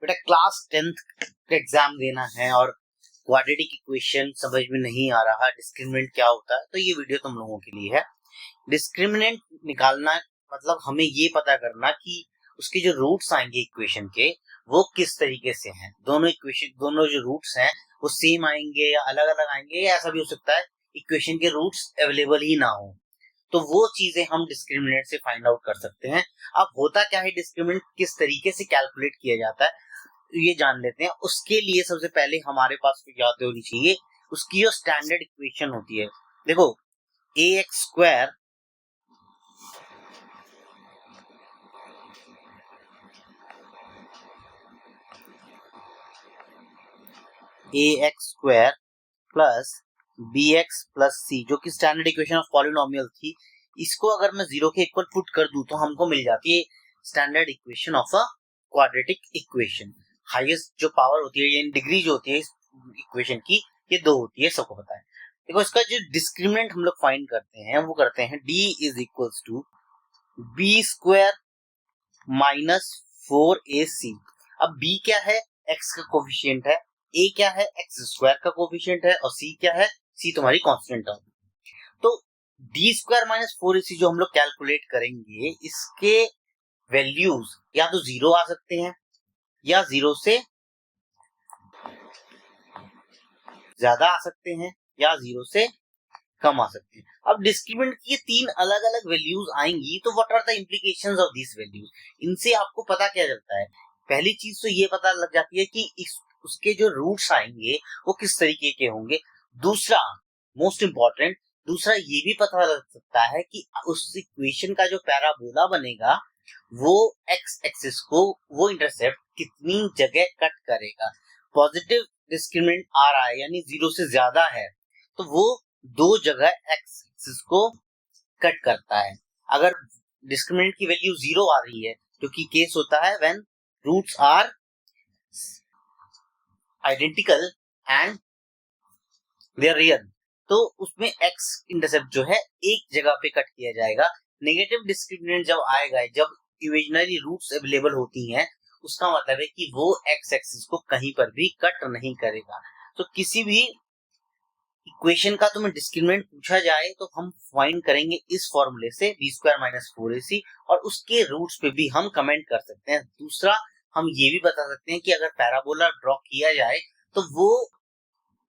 बेटा class 10th का exam देना है और क्वाड्रेटिक इक्वेशन समझ में नहीं आ रहा, डिस्क्रिमिनेंट क्या होता है, तो ये वीडियो तुम लोगों के लिए है। डिस्क्रिमिनेंट निकालना मतलब हमें ये पता करना कि उसके जो रूट्स आएंगे इक्वेशन के वो किस तरीके से हैं। दोनों जो रूट्स हैं वो सेम आएंगे या अलग अलग आएंगे, या ऐसा भी हो सकता है इक्वेशन के रूट्स अवेलेबल ही ना हो। तो वो चीजें हम डिस्क्रिमिनेंट से फाइंड आउट कर सकते हैं। अब होता क्या है, डिस्क्रिमिनेंट किस तरीके से कैलकुलेट किया जाता है ये जान लेते हैं। उसके लिए सबसे पहले हमारे पास याद होनी चाहिए उसकी जो स्टैंडर्ड इक्वेशन होती है। देखो ax square plus bx plus c जो कि स्टैंडर्ड इक्वेशन ऑफ पॉलिनोमियल थी, इसको अगर मैं जीरो के इक्वल पुट कर दूं तो हमको मिल जाती है standard equation of a quadratic equation. Highest जो पावर होती है यानी डिग्री जो होती है इस इक्वेशन की, ये 2 होती है, सबको पता है। देखो इसका जो डिस्क्रिमिनेंट हम लोग फाइंड करते हैं वो करते हैं d is equals to b square minus 4ac। अब b क्या है, x का कोफिशिएंट है, a क्या है, x स्क्वायर का कोफिशिएंट है, और c क्या है, c तुम्हारी कांस्टेंट टर्म। तो d स्क्वायर माइनस 4ac जो हम लोग कैलकुलेट करेंगे, इसके वैल्यूज या तो जीरो आ सकते हैं या जीरो से ज्यादा आ सकते हैं या जीरो से कम आ सकते हैं। अब डिस्क्रिमिनेंट की ये 3 अलग अलग वैल्यूज आएंगी, तो what are the implications of this values, इनसे आपको पता क्या चलता है। पहली चीज तो ये पता लग जाती है कि उसके जो रूट्स आएंगे वो किस तरीके के होंगे। दूसरा मोस्ट इंपॉर्टेंट, दूसरा ये भी पता लग सकता है कि उस इक्वेशन का जो पैराबोला बनेगा वो एक्स एक्सिस को वो इंटरसेप्ट कितनी जगह कट करेगा। पॉजिटिव डिस्क्रिमिनेंट आ रहा है यानी जीरो से ज्यादा है तो वो 2 जगह एक्स एक्सिस को कट करता है। अगर डिस्क्रिमिनेंट की वैल्यू जीरो आ रही है, जो कि केस होता है when roots are identical and they are real, तो उसमें एक्स इंटरसेप्ट जो है एक जगह पे कट किया जाएगा। नेगेटिव डिस्क्रिमिनेंट जब आएगा, जब इमेजिनरी रूट्स अवेलेबल होती हैं, उसका मतलब है कि वो एक्स एक्सिस को कहीं पर भी कट नहीं करेगा। तो किसी भी इक्वेशन का तुम्हें डिस्क्रिमिनेंट पूछा जाए तो हम फाइंड करेंगे इस फॉर्मूले से बी स्क्वायर माइनस 4ac, और उसके रूट्स पे भी हम कमेंट कर सकते हैं। दूसरा हम ये भी बता सकते हैं कि अगर पैराबोला ड्रॉ किया जाए तो वो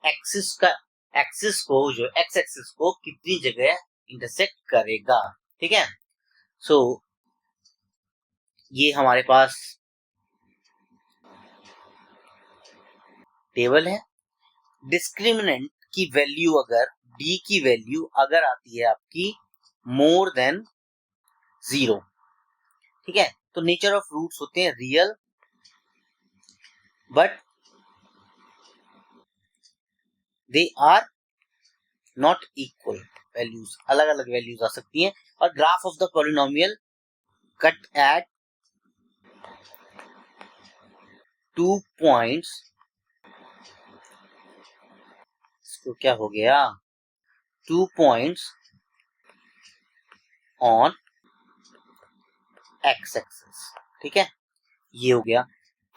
एक्सिस को जो एक्स एक्सिस को कितनी जगह इंटरसेक्ट करेगा। ठीक है, सो ये हमारे पास टेबल है। डिस्क्रिमिनेंट की वैल्यू अगर d की वैल्यू अगर आती है आपकी मोर देन 0, ठीक है, तो नेचर ऑफ रूट्स होते हैं real, but they are not equal. Values अलग अलग वैल्यूज आ सकती हैं। और graph of the polynomial cut at 2 points, इसको क्या हो गया, 2 पॉइंट्स ऑन एक्स एक्सिस। ठीक है, ये हो गया।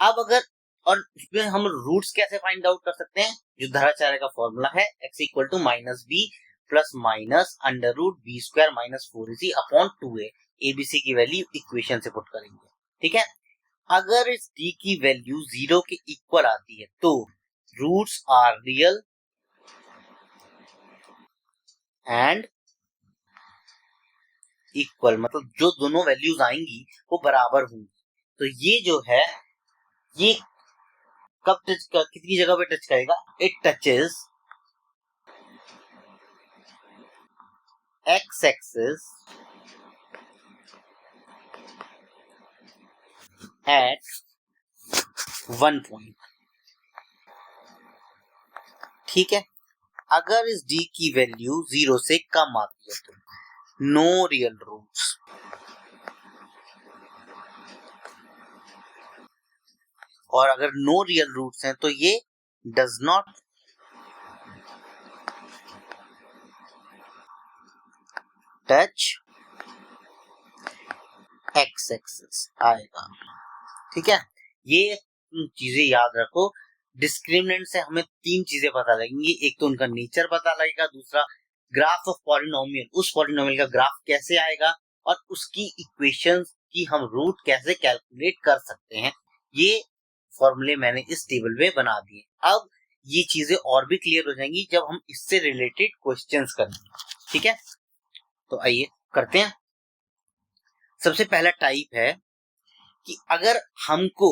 अब अगर और इसमें हम रूट्स कैसे फाइंड आउट कर सकते हैं, जो धराचार्य का फॉर्मूला है x equal to minus b plus minus under root b square minus 4ac upon 2a। ABC की वैल्यू इक्वेशन से पुट करेंगे। ठीक है, अगर इस d की वैल्यू 0 के इक्वल आती है तो roots are real and equal, मतलब जो दोनों वैल्यूज आएंगी वो बराबर होंगी। तो ये जो है ये कब कितनी जगह पे टच करेगा, it touches x axis at 1 point. ठीक है, अगर इस d की वैल्यू 0 से कम आती है तो नो रियल रूट्स, और अगर नो रियल रूट्स हैं तो ये does not touch x axis आएगा। ठीक है, ये चीजें याद रखो, डिस्क्रिमिनेंट से हमें 3 चीजें पता लगेंगी। एक तो उनका नेचर पता लगेगा, दूसरा ग्राफ ऑफ पॉलिनोमियल, उस पॉलिनोमियल का ग्राफ कैसे आएगा, और उसकी इक्वेशंस की हम रूट कैसे कैलकुलेट कर सकते हैं। ये फॉर्मूले मैंने इस टेबल में बना दिए। अब ये चीजें और भी क्लियर हो जाएंगी जब हम इससे रिलेटेड क्वेश्चंस करेंगे। ठीक है, तो आइए करते हैं। सबसे पहला टाइप है कि अगर हमको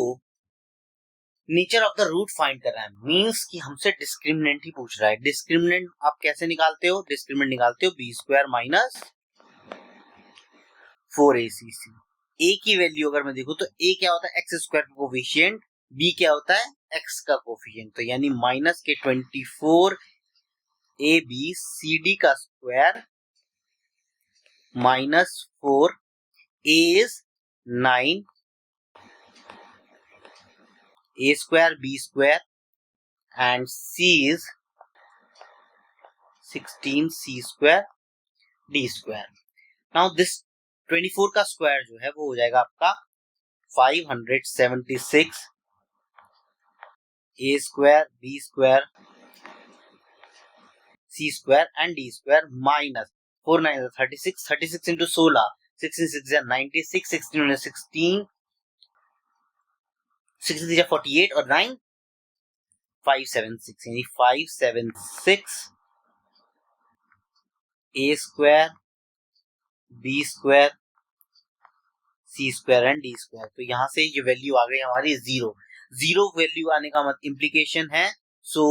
nature of the root find करना है, मींस कि हमसे डिस्क्रिमिनेंट ही पूछ रहा है। डिस्क्रिमिनेंट आप कैसे निकालते हो? डिस्क्रिमिनेंट निकालते हो बी स्क्वायर माइनस 4acc। ए की वैल्यू अगर मैं देखूं तो ए क्या होता है? एक्स स्क्वायर का कोफिशिएंट, बी क्या होता है? एक्स का कोफिशिएंट, तो यानी माइनस के 24 ए बी सी डी का square minus 4, A is 9, a square b square and c is 16 c square d square. Now this 24 का स्क्वायर जो है वो हो जाएगा आपका 576 a square b square c square and d square minus 4 9 36, 36 into 16, 16 6 96, 16 16, 16 48 और 9 576, यानी 576 a square b square c square and d square। तो यहां से ये वैल्यू आ गई हमारी 0। 0 वैल्यू आने का मतलब इम्प्लीकेशन है so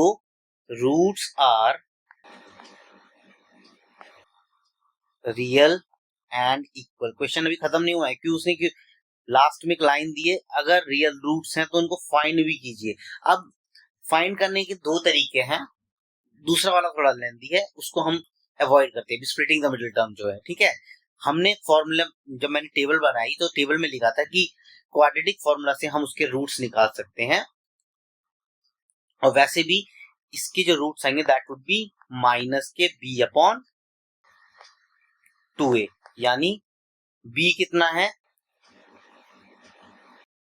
roots are real and equal. Question अभी खत्म नहीं हुआ है, क्यों? उसने लास्ट में एक लाइन दी है, अगर रियल रूट्स हैं तो उनको फाइंड भी कीजिए। अब फाइंड करने के 2 तरीके हैं, दूसरा वाला थोड़ा लेंथी है, उसको हम अवॉइड करते हैं, स्प्लिटिंग द मिडिल टर्म जो है। ठीक है, हमने फॉर्मूला, जब मैंने टेबल बनाई तो टेबल में लिखा था कि क्वाड्रेटिक फॉर्मूला से हम उसके रूट्स निकाल सकते हैं, और वैसे भी इसके जो रूट्स आएंगे दैट वुड बी माइनस के b अपॉन 2a, यानी b कितना है?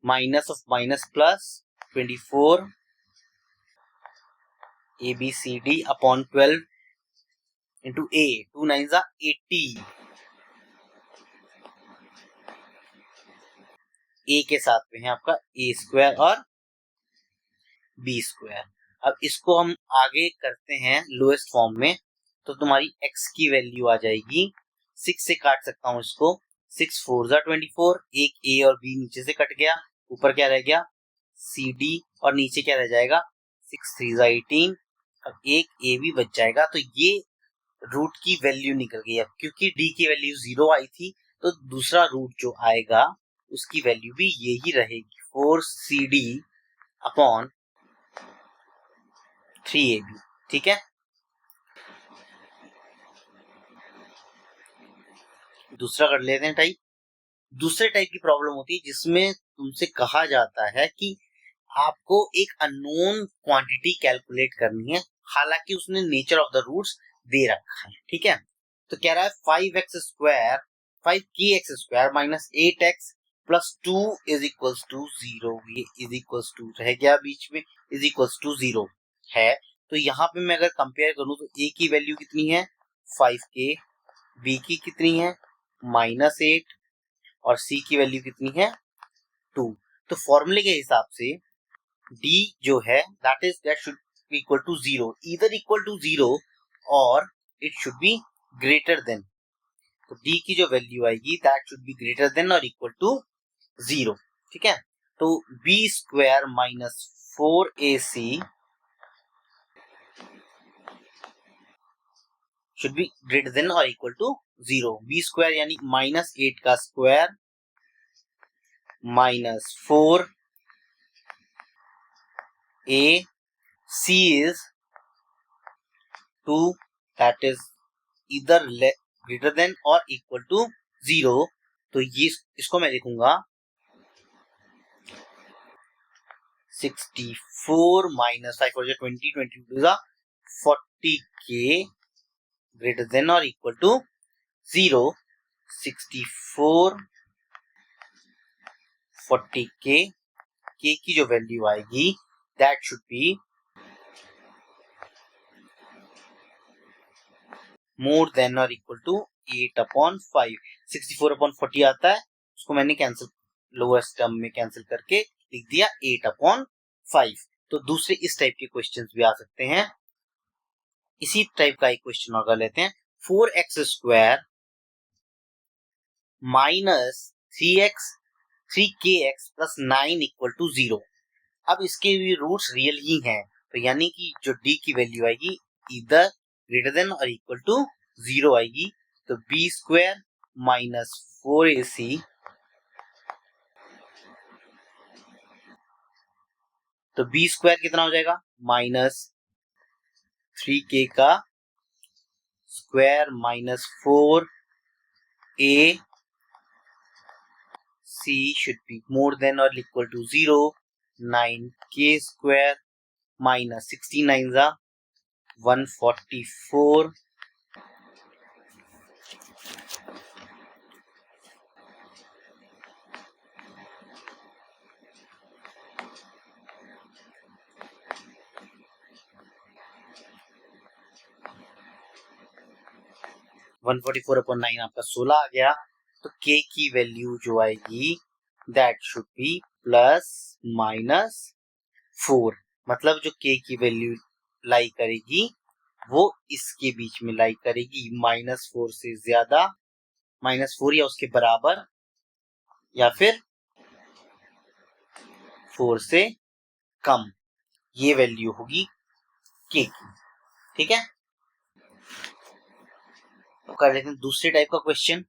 Minus of minus plus 24 ABCD upon 12 into a, 2 9 80, a के साथ में है आपका a स्क्वायर और b स्क्वायर। अब इसको हम आगे करते हैं लोएस्ट फॉर्म में, तो तुम्हारी x की वैल्यू आ जाएगी, 6 से काट सकता हूं इसको, 6 4 24, एक a और b नीचे से कट गया, ऊपर क्या रह गया? CD, और नीचे क्या रह जाएगा? 6 3 18, अब एक a भी बच जाएगा। तो ये रूट की वैल्यू निकल गई। अब क्योंकि d की वैल्यू 0 आई थी तो दूसरा रूट जो आएगा उसकी वैल्यू भी यही रहेगी, 4CD अपॉन 3AB। ठीक है, दूसरा कर लेते हैं टाइप। दूसरे टाइप की प्रॉब्लम होती है जिसमें तुमसे कहा जाता है कि आपको एक अननोन क्वांटिटी कैलकुलेट करनी है, हालांकि उसने नेचर ऑफ द रूट्स दे रखा है। ठीक है, तो कह रहा है 5x square 5kx square minus 8x plus 2 is equals to 0। ये इज इक्वल्स टू रह गया बीच में, इज इक्वल्स टू 0 है। तो यहाँ पे मैं अगर कंपेयर करूं तो a की वैल्यू कितनी है? 5k, b की कितनी है? -8, और c की वैल्यू कितनी है? 2। तो फॉर्मूले के हिसाब से d जो है that should be equal to 0, either equal to 0 और it should be greater than. तो d की जो वैल्यू आएगी that should be greater than और इक्वल टू 0। ठीक है, तो b square minus 4ac should be greater than और इक्वल टू 0। b स्क्वायर यानी -8 का square minus 4 a, c is 2, that is either greater than or equal to 0। तो ये इसको मैं लिखूंगा 64 minus 5 for 20, 22 is 40k greater than or equal to 0। 64 40k k की जो वैल्यू आएगी that should be more than और इक्वल टू 8/5। 64/40 आता है, उसको मैंने कैंसिल, लोएस्ट टर्म में कैंसिल करके लिख दिया 8/5। तो दूसरे इस टाइप के क्वेश्चंस भी आ सकते हैं। इसी टाइप का एक क्वेश्चन और कर लेते हैं। 4x² minus 3kx plus 9 equal to 0। अब इसके भी रूट्स रियल ही हैं, तो यानी कि जो d की वैल्यू आएगी इधर ग्रेटर देन और इक्वल टू 0 आएगी। तो b² माइनस 4ac, तो b² कितना हो जाएगा माइनस 3k का square minus 4ac should be more than or equal to 0। 9k² minus 69 जा 144 144/9 आपका 16 आ गया। तो k की वैल्यू जो आएगी that should B plus minus 4। मतलब जो k की वैल्यू लाई करेगी वो इसके बीच में लाई करेगी, -4 से ज्यादा, -4 या उसके बराबर, या फिर 4 से कम। ये वैल्यू होगी k की। ठीक है, तो कर लेते हैं दूसरे टाइप का क्वेश्चन।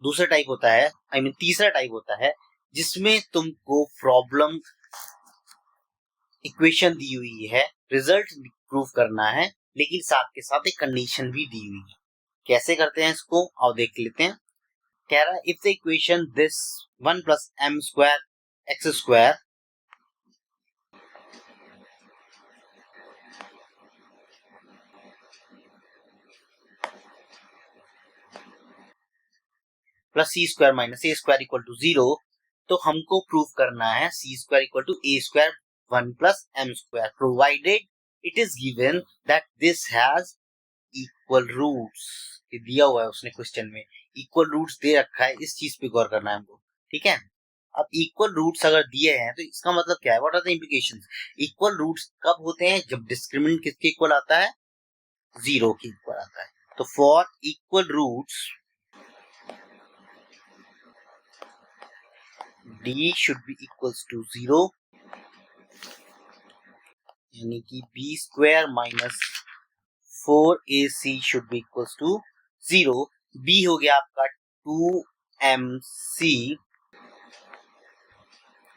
दूसरा टाइप होता है, तीसरा टाइप होता है जिसमें तुमको प्रॉब्लम इक्वेशन दी हुई है, रिजल्ट प्रूव करना है, लेकिन साथ के साथ एक कंडीशन भी दी हुई है। कैसे करते हैं इसको आओ देख लेते हैं। कह रहा है if the equation this 1 plus m² x² plus c² minus a² equal to 0, तो हमको प्रूव करना है c² equal to a² 1 plus m² provided it is given that this has equal roots. ये दिया हुआ है उसने क्वेश्चन में, इक्वल रूट्स दे रखा है, इस चीज पे गौर करना है हमको। ठीक है, अब इक्वल रूट्स अगर दिए हैं तो इसका मतलब क्या है, what are the implications. Equal roots कब होते हैं, जब डिस्क्रिमिनेंट किसके इक्वल आता है, 0 के इक्वल आता है। तो for equal roots d should be equals to 0, यानी कि b² minus 4ac should be equals to 0। b हो गया आपका 2mc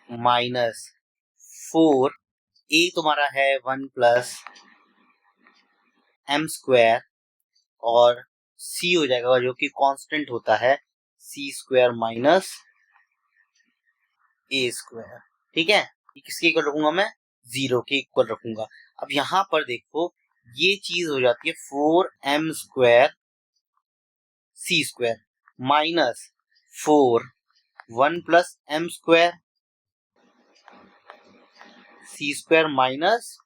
माइनस 4, a तुम्हारा है 1 प्लस m² और c हो जाएगा जो कि कांस्टेंट होता है c² माइनस a²। ठीक है, ये किसके इक्वल रखूंगा मैं, 0 के इक्वल रखूंगा। अब यहां पर देखो ये चीज हो जाती है 4m² c² minus 4 1 plus m² c² minus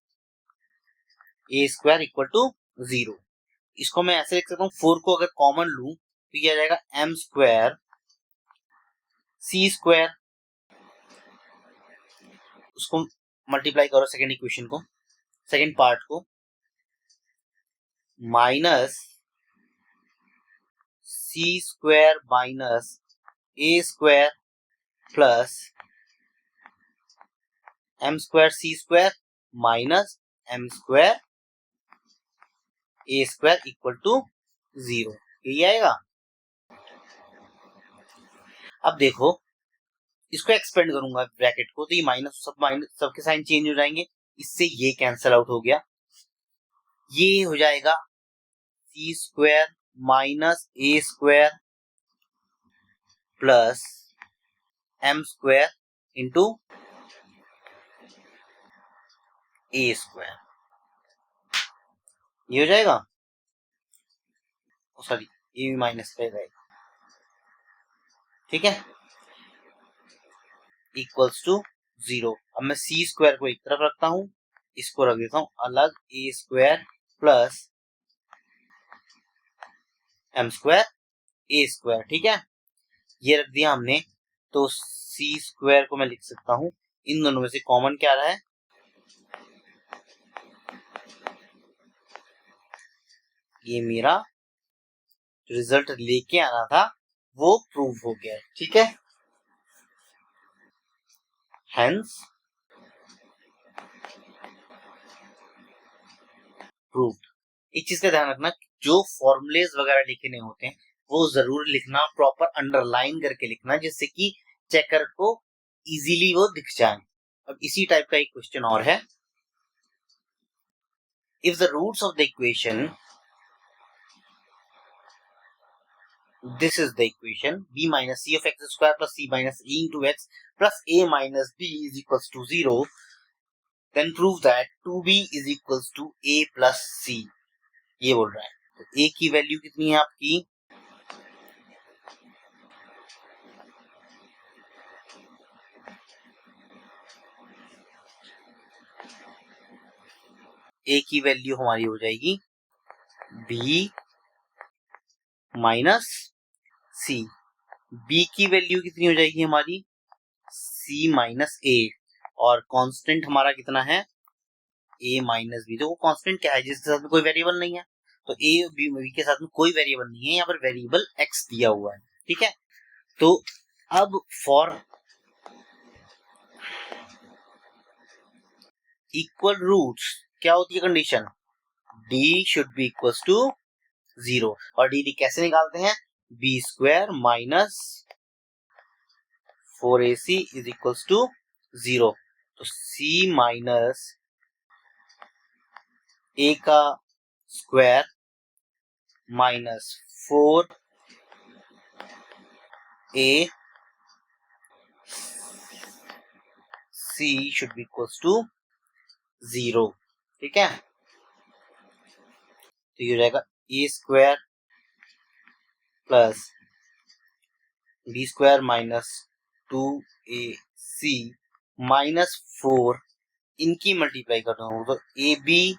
a² equal to 0। इसको मैं ऐसे लिख सकता हूँ, 4 को अगर कॉमन लूं तो ये आ जाएगा m² c², उसको मल्टीप्लाई करो सेकेंड इक्वेशन को, सेकेंड पार्ट को, minus c² minus a² plus m² c² minus m² a² equal to 0। यही आएगा। अब देखो इसको एक्सपेंड करूंगा ब्रैकेट को, तो ये माइनस सबके साइन चेंज हो जाएंगे, इससे ये कैंसल आउट हो गया। ये हो जाएगा c² minus a² plus m² into a², ये हो जाएगा। सॉरी, ये भी माइनस पे रहेगा। ठीक है, इक्वल्स टू 0। अब मैं सी स्क्वायर को एक तरफ रखता हूं, इसको रख देता हूं अलग, ए स्क्वायर प्लस एम स्क्वायर ए स्क्वायर। ठीक है, ये रख दिया हमने। तो सी स्क्वायर को मैं लिख सकता हूं, इन दोनों में से कॉमन क्या रहा है, ये मेरा जो रिजल्ट लेके आना था वो प्रूव हो गया है। ठीक है, हेंस प्रूव्ड। एक चीज का ध्यान रखना, जो फॉर्मुलेज वगैरह लिखने होते हैं वो जरूर लिखना, प्रॉपर अंडरलाइन करके लिखना, जिससे कि चेकर को इजीली वो दिख जाए। अब इसी टाइप का एक क्वेश्चन और है, if the roots of the equation, this is the equation, b minus c of x square plus c minus a into x plus a minus b is equals to 0, then prove that 2b is equals to a plus c। ये बोल रहा है। तो a की value कितनी है आपकी, a की वैल्यू हमारी हो जाएगी b माइनस c। b की वैल्यू कितनी हो जाएगी हमारी c माइनस a, और कांस्टेंट हमारा कितना है a माइनस b। तो वो कांस्टेंट क्या है, जिसके साथ में कोई वेरिएबल नहीं है, तो a b के साथ में कोई वेरिएबल नहीं है, यहाँ पर वेरिएबल x दिया हुआ है। ठीक है, तो अब फॉर इक्वल रूट्स क्या होती है condition, d should be equal to 0। और डी कैसे निकालते हैं, b square minus 4ac is equal to 0। तो c माइनस a का square minus 4a c should be equal to 0। ठीक है, तो ये हो जाएगा a square plus b square minus 2ac minus 4, इनकी मल्टीप्लाई करता हूं तो a b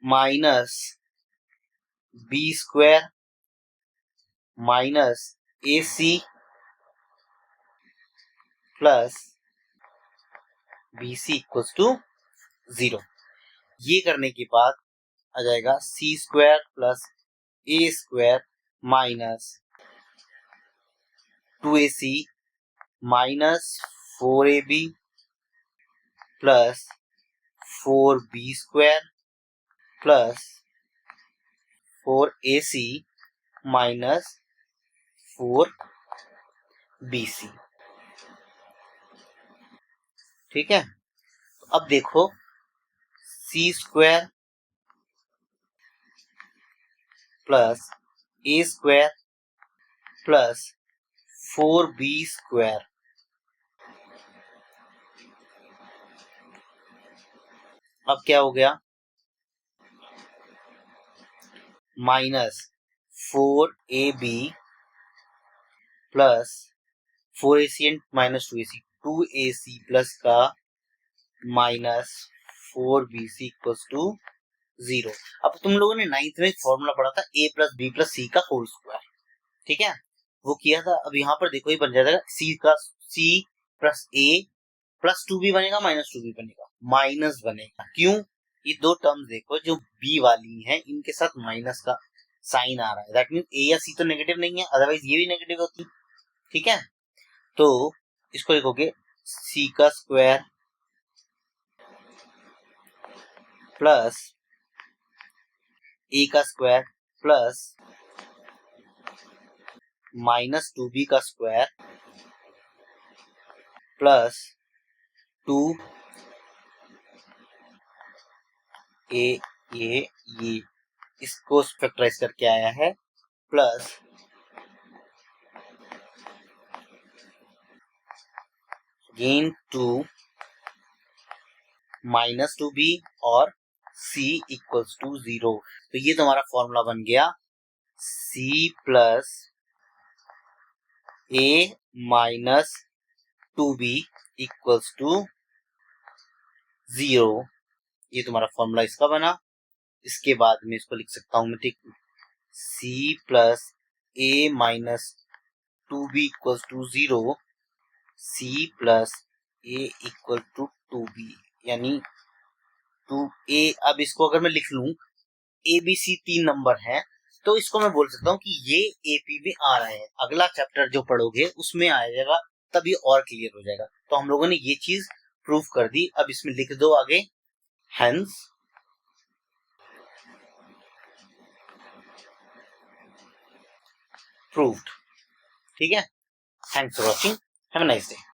minus b square minus a c plus b c equal to 0। ये करने के बाद आ जाएगा C square plus A square minus 2ac minus 4ab plus 4b square plus 4ac minus 4bc। ठीक है, अब देखो C square plus A square plus 4b square, अब क्या हो गया, minus 4ab plus 4ac and minus 2ac, 2ac plus का minus 4bc equals to 0। अब तुम लोगों ने 9th में एक फॉर्मूला पढ़ा था a प्लस बी प्लस सी का होल स्क्वायर। ठीक है, वो किया था। अब यहाँ पर देखो ये बन जाएगा c का c plus a plus 2b बनेगा माइनस 2b बनेगा, माइनस बनेगा। क्यों, ये दो टर्म्स देखो जो b वाली हैं इनके साथ माइनस का साइन आ रहा है, दैट मीन a या c तो नेगेटिव नहीं है, अदरवाइज ये भी नेगेटिव होती। ठीक है, तो इसको लिखोगे c का स्क्वायर प्लस a का स्क्वायर प्लस माइनस 2b का स्क्वायर प्लस 2a ये इसको फैक्टराइज करके आया है, प्लस गेन 2 माइनस 2b और c इक्वल्स टू 0। तो ये तुम्हारा फॉर्मूला बन गया c plus a minus 2b equals to 0, ये तुम्हारा फॉर्मूला इसका बना। इसके बाद में इसको लिख सकता हूं मैं, ठीक, c plus a minus 2b equals to 0, c plus a equal to 2b, यानी 2a। अब इसको अगर मैं लिख लूं, ए बी सी 3 नंबर है, तो इसको मैं बोल सकता हूँ कि ये एपी में आ रहे हैं। अगला चैप्टर जो पढ़ोगे उसमें आ जाएगा, तब ये और क्लियर हो जाएगा। तो हम लोगों ने ये चीज प्रूफ कर दी। अब इसमें लिख दो आगे, हेंस प्रूव्ड। ठीक है, thanks for watching, have a nice day.